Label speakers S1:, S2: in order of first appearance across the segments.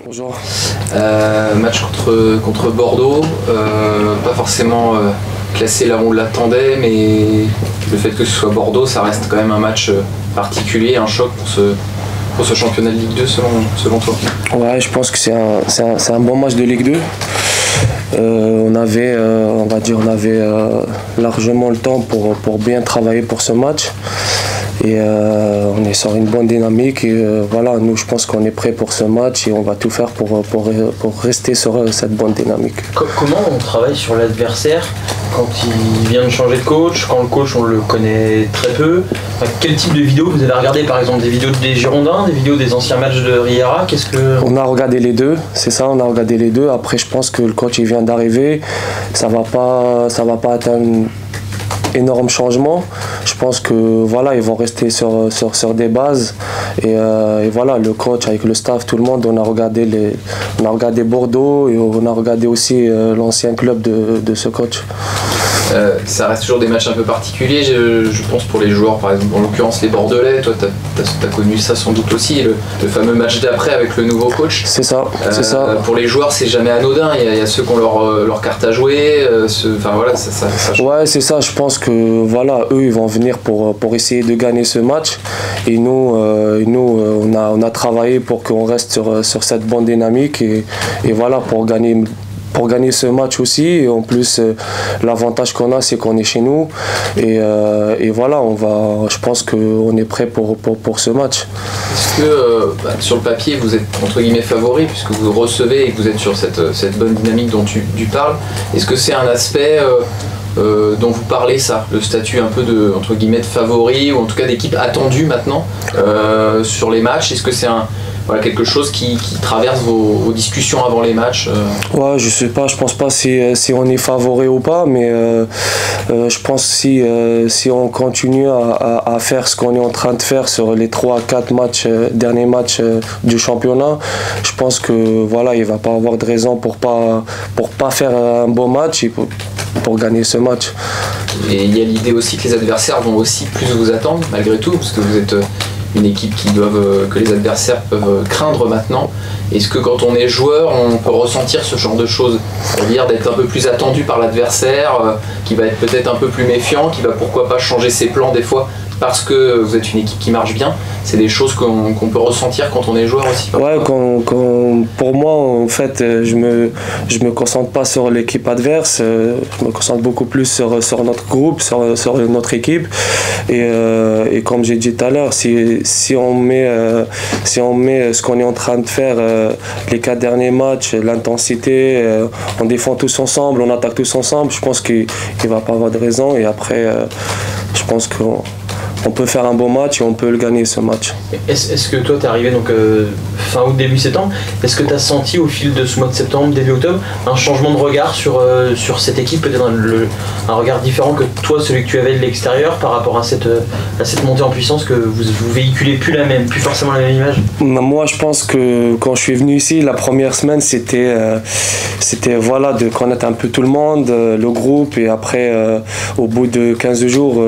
S1: Bonjour.
S2: Match contre Bordeaux, pas forcément classé là où on l'attendait, mais le fait que ce soit Bordeaux, ça reste quand même un match particulier, un choc pour ce championnat de Ligue 2 selon toi.
S1: Ouais, je pense que c'est un bon match de Ligue 2. On avait largement le temps pour bien travailler pour ce match. Et on est sur une bonne dynamique et voilà, nous je pense qu'on est prêt pour ce match et on va tout faire pour rester sur cette bonne dynamique.
S3: Comment on travaille sur l'adversaire quand il vient de changer de coach, quand le coach on le connaît très peu? Quel type de vidéos vous avez regardé, par exemple des vidéos des Girondins, des vidéos des anciens matchs de Riera?
S1: On a regardé les deux, c'est ça, on a regardé les deux. Après je pense que le coach il vient d'arriver, ça va pas être un énorme changement. Je pense que voilà, ils vont rester sur des bases et voilà, le coach avec le staff, tout le monde, on a regardé Bordeaux et on a regardé aussi l'ancien club de ce coach.
S2: Ça reste toujours des matchs un peu particuliers, je pense, pour les joueurs, par exemple, en l'occurrence les Bordelais. Toi, t'as connu ça sans doute aussi, le fameux match d'après avec le nouveau coach.
S1: C'est ça, c'est ça.
S2: Pour les joueurs, c'est jamais anodin. Il y a ceux qui ont leur carte à jouer. Enfin voilà, ça
S1: ouais, c'est ça. Je pense que voilà, eux, ils vont venir pour essayer de gagner ce match. Et nous, on a travaillé pour qu'on reste sur cette bonne dynamique et voilà, pour gagner ce match aussi. Et en plus, l'avantage qu'on a, c'est qu'on est chez nous. Et voilà, je pense qu'on est prêt pour ce match.
S2: Est-ce que sur le papier, vous êtes entre guillemets favori puisque vous recevez et que vous êtes sur cette bonne dynamique dont tu parles? Est-ce que c'est un aspect dont vous parlez, ça, le statut un peu de, entre guillemets, de favori ou en tout cas d'équipe attendue maintenant sur les matchs? Est-ce que c'est quelque chose qui traverse vos discussions avant les matchs?
S1: Ouais, je sais pas, je pense pas si on est favori ou pas, mais je pense si on continue à faire ce qu'on est en train de faire sur les 3-4 derniers matchs du championnat, je pense que voilà, il va pas avoir de raison pour pas faire un bon match et pour gagner ce match.
S2: Et il y a l'idée aussi que les adversaires vont aussi plus vous attendre malgré tout, parce que vous êtes une équipe que les adversaires peuvent craindre maintenant. Est-ce que quand on est joueur, on peut ressentir ce genre de choses? C'est-à-dire d'être un peu plus attendu par l'adversaire, qui va être peut-être un peu plus méfiant, qui va pourquoi pas changer ses plans des fois parce que vous êtes une équipe qui marche bien? C'est des choses qu'on peut ressentir quand on est joueur aussi.
S1: Ouais, pour moi, en fait, je me concentre pas sur l'équipe adverse, je me concentre beaucoup plus sur notre groupe, sur notre équipe. Et comme j'ai dit tout à l'heure, si on met ce qu'on est en train de faire, les 4 derniers matchs, l'intensité, on défend tous ensemble, on attaque tous ensemble, je pense qu'il ne va pas avoir de raison. Et après, je pense qu'on peut faire un bon match et on peut le gagner ce match.
S3: Est-ce que toi tu es arrivé donc, fin août, début septembre, est-ce que tu as senti au fil de ce mois de septembre, début octobre, un changement de regard sur cette équipe, peut-être un regard différent que toi, celui que tu avais de l'extérieur par rapport à cette montée en puissance, que vous véhiculez plus forcément la même image?
S1: Moi je pense que quand je suis venu ici, la première semaine c'était voilà, de connaître un peu tout le monde, le groupe, et après au bout de 15 jours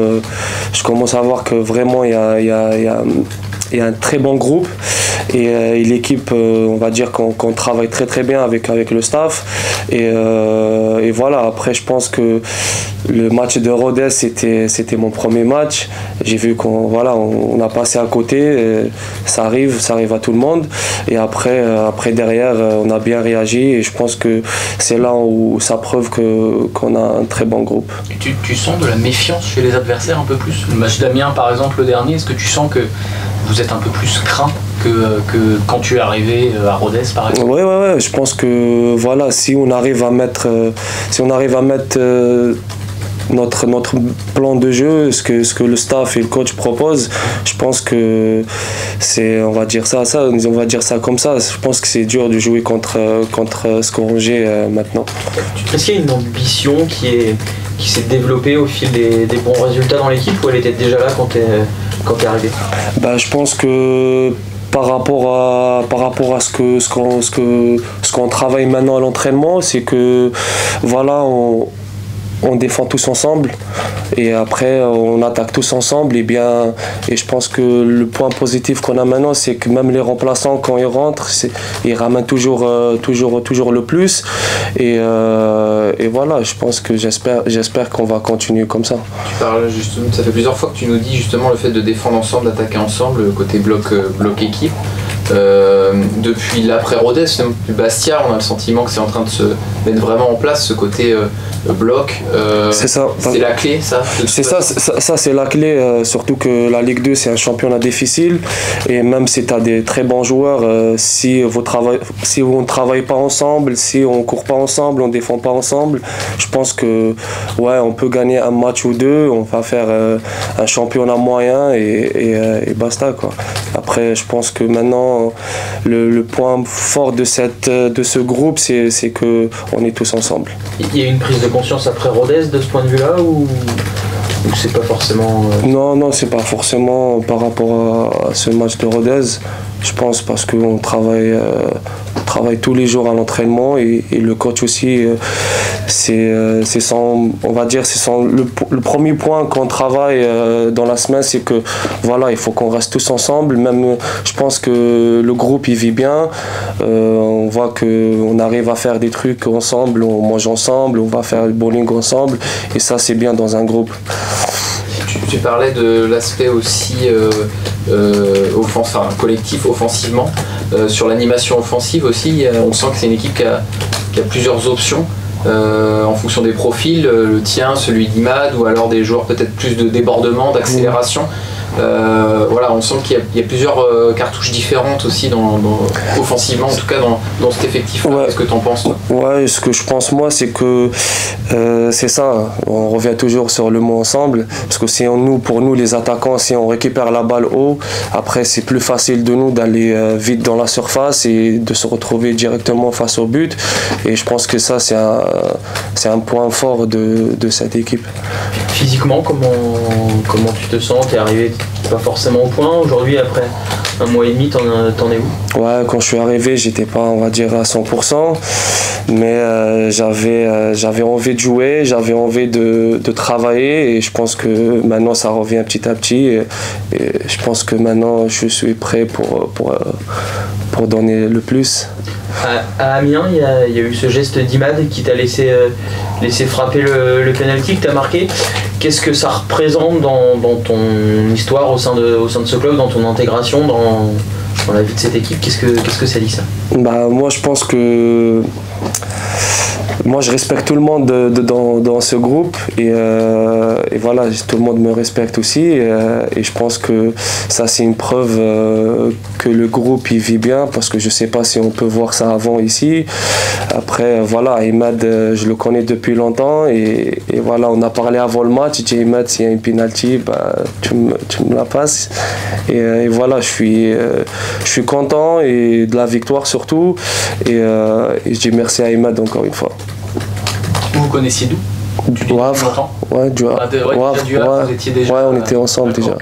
S1: je commence à voir que vraiment il y a un très bon groupe et l'équipe, on va dire qu'on travaille très très bien avec le staff et voilà. Après je pense que le match de Rodez c'était mon premier match, j'ai vu qu'on a passé à côté, ça arrive à tout le monde, et après derrière on a bien réagi et je pense que c'est là où ça prouve qu'on a un très bon groupe.
S4: Tu sens de la méfiance chez les adversaires un peu plus? Le match d'Amiens par exemple, le dernier, est-ce que tu sens que vous êtes un peu plus craint que quand tu es arrivé à Rodez par exemple?
S1: Ouais, je pense que voilà, si on arrive à mettre notre plan de jeu, ce que le staff et le coach proposent, je pense que on va dire ça comme ça. Je pense que c'est dur de jouer contre Scoranger maintenant.
S3: Est-ce qu'il y a une ambition qui s'est développée au fil des bons résultats dans l'équipe, ou elle était déjà là quand t'es arrivé?
S1: Je pense que par rapport à ce qu'on travaille maintenant à l'entraînement, c'est que voilà, on défend tous ensemble et après on attaque tous ensemble et je pense que le point positif qu'on a maintenant, c'est que même les remplaçants, quand ils rentrent, ils ramènent toujours le plus et voilà, je pense que j'espère qu'on va continuer comme ça.
S2: Tu parles justement, ça fait plusieurs fois que tu nous dis justement le fait de défendre ensemble, d'attaquer ensemble, le côté bloc équipe. Depuis l'après-Rodez, Bastia, on a le sentiment que c'est en train de se mettre vraiment en place ce côté bloc.
S1: C'est ça.
S2: C'est la clé, ça.
S1: C'est ça c'est la clé, surtout que la Ligue 2 c'est un championnat difficile et même si tu as des très bons joueurs, si on ne travaille pas ensemble, si on ne court pas ensemble, on ne défend pas ensemble, je pense que ouais, on peut gagner un match ou deux, on va faire un championnat moyen et basta quoi. Après je pense que maintenant le point fort de ce groupe c'est qu'on est tous ensemble.
S3: Il y a une prise de conscience après Rodez de ce point de vue-là ou c'est pas forcément...
S1: Non, c'est pas forcément par rapport à ce match de Rodez. Je pense parce qu'on travaille tous les jours à l'entraînement et le coach aussi, c'est le premier point qu'on travaille dans la semaine, c'est que voilà, il faut qu'on reste tous ensemble. Même, je pense que le groupe il vit bien. On voit qu'on arrive à faire des trucs ensemble, on mange ensemble, on va faire le bowling ensemble et ça c'est bien dans un groupe.
S2: Tu parlais de l'aspect aussi collectif offensivement. Sur l'animation offensive aussi, on sent que c'est une équipe qui a plusieurs options en fonction des profils, le tien, celui d'Imad, ou alors des joueurs peut-être plus de débordement, d'accélération. Voilà, on sent qu'il y a plusieurs cartouches différentes aussi offensivement, en tout cas dans cet effectif-là.
S1: Ouais.
S2: Qu'est-ce que tu en penses, toi ?
S1: Ouais, ce que je pense moi, c'est que c'est ça, on revient toujours sur le mot ensemble, parce que pour nous les attaquants, si on récupère la balle haut, après c'est plus facile de nous d'aller vite dans la surface et de se retrouver directement face au but, et je pense que ça c'est un point fort de cette équipe.
S3: Physiquement, comment tu te sens ? T'es arrivé pas forcément au point aujourd'hui, après un mois et demi, t'en es où ?
S1: Ouais, quand je suis arrivé, j'étais pas, on va dire, à 100%, mais j'avais envie de jouer, j'avais envie de travailler, et je pense que maintenant ça revient petit à petit, et je pense que maintenant je suis prêt pour donner le plus.
S3: À Amiens, il y a eu ce geste d'Imad qui t'a laissé frapper le penalty que t'as marqué. Qu'est-ce que ça représente dans ton histoire au sein de ce club, dans ton intégration, dans la vie de cette équipe ? Qu'est-ce que ça dit, ça ?
S1: Moi je pense que moi je respecte tout le monde dans ce groupe et voilà, tout le monde me respecte aussi et je pense que ça c'est une preuve que le groupe il vit bien, parce que je sais pas si on peut voir ça avant ici. Après voilà, Imad je le connais depuis longtemps et voilà, on a parlé avant le match. J'ai dit Imad, s'il y a une penalty, tu me la passes et voilà, je suis content et de la victoire surtout et je dis merci à Imad encore une fois.
S4: Vous connaissiez d'où ?
S1: Du Havre. Ouais, du Havre.
S4: Du Havre, vous étiez déjà...
S1: Ouais, on était ensemble déjà.